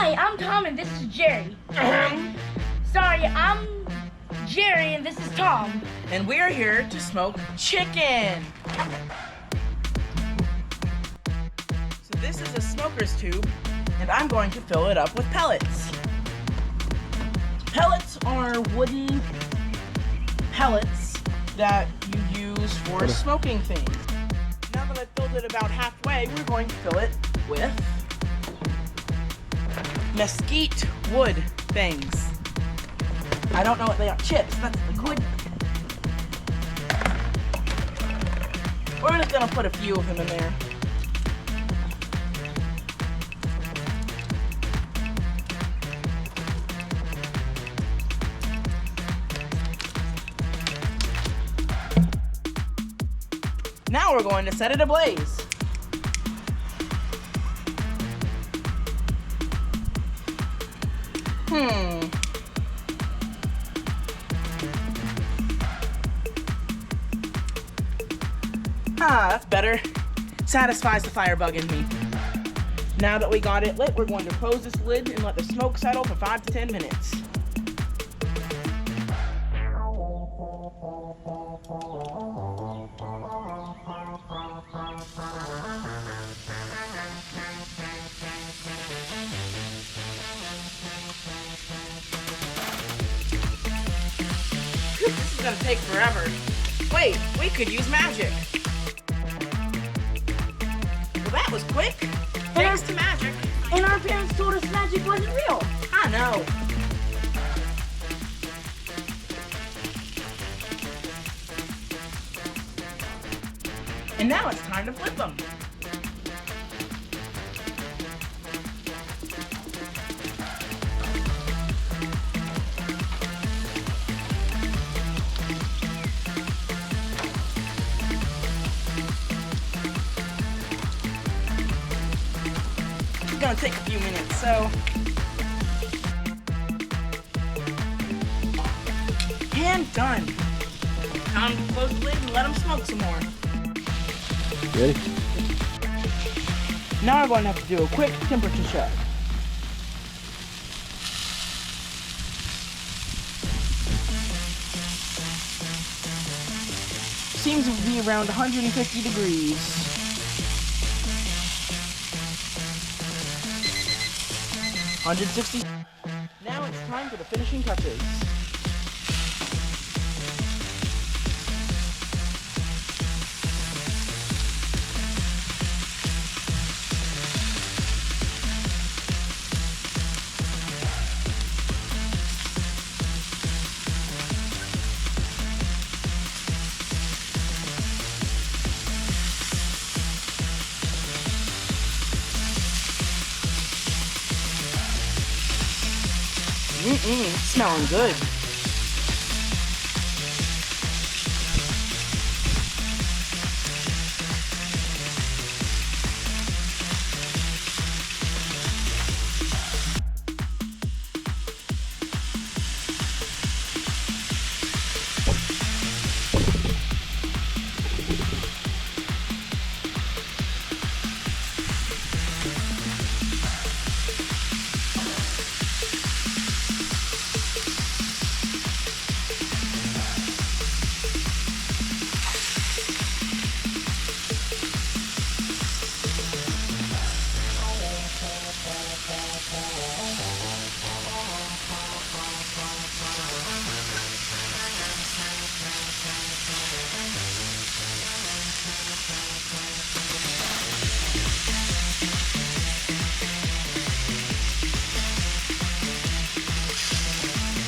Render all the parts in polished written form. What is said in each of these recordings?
Hi, I'm Tom and this is Jerry. Sorry, I'm Jerry and this is Tom. And we're here to smoke chicken. So this is a smoker's tube, and I'm going to fill it up with pellets. Pellets are wooden pellets that you use for smoking things. Now that I've filled it about halfway, we're going to fill it with mesquite wood things. I don't know what they are. Chips, that's the wood. We're just gonna put a few of them in there. Now we're going to set it ablaze. That's better. Satisfies the fire bug in me. Now that we got it lit, we're going to close this lid and let the smoke settle for 5 to 10 minutes. This is gonna take forever. Wait, we could use magic. Well, that was quick. Thanks to magic. And our parents told us magic wasn't real. I know. And now it's time to flip them. It's gonna take a few minutes, so. And done. Time to close the lid and let them smoke some more. Ready? Now we're going to have to do a quick temperature check. Seems to be around 150 degrees. 160. Now it's time for the finishing touches. Smelling good.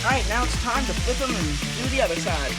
Alright, now it's time to flip them and do the other side.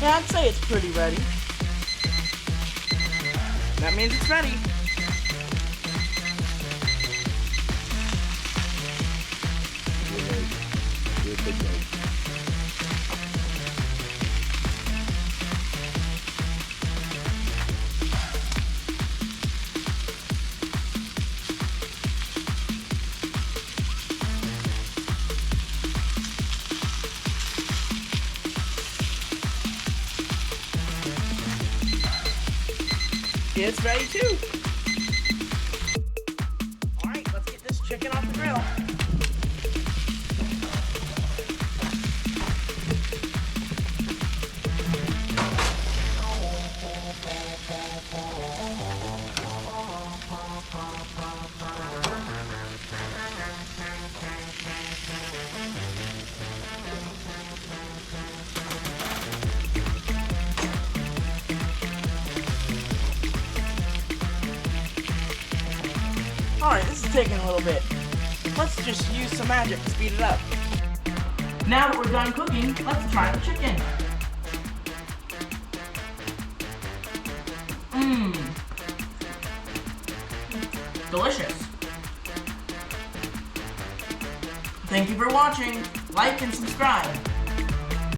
Yeah, I'd say it's pretty ready. That means it's ready. You're a big guy. It's ready too. All right, let's get this chicken off the grill. Alright, this is taking a little bit. Let's just use some magic to speed it up. Now that we're done cooking, let's try the chicken. Delicious. Thank you for watching. Like and subscribe.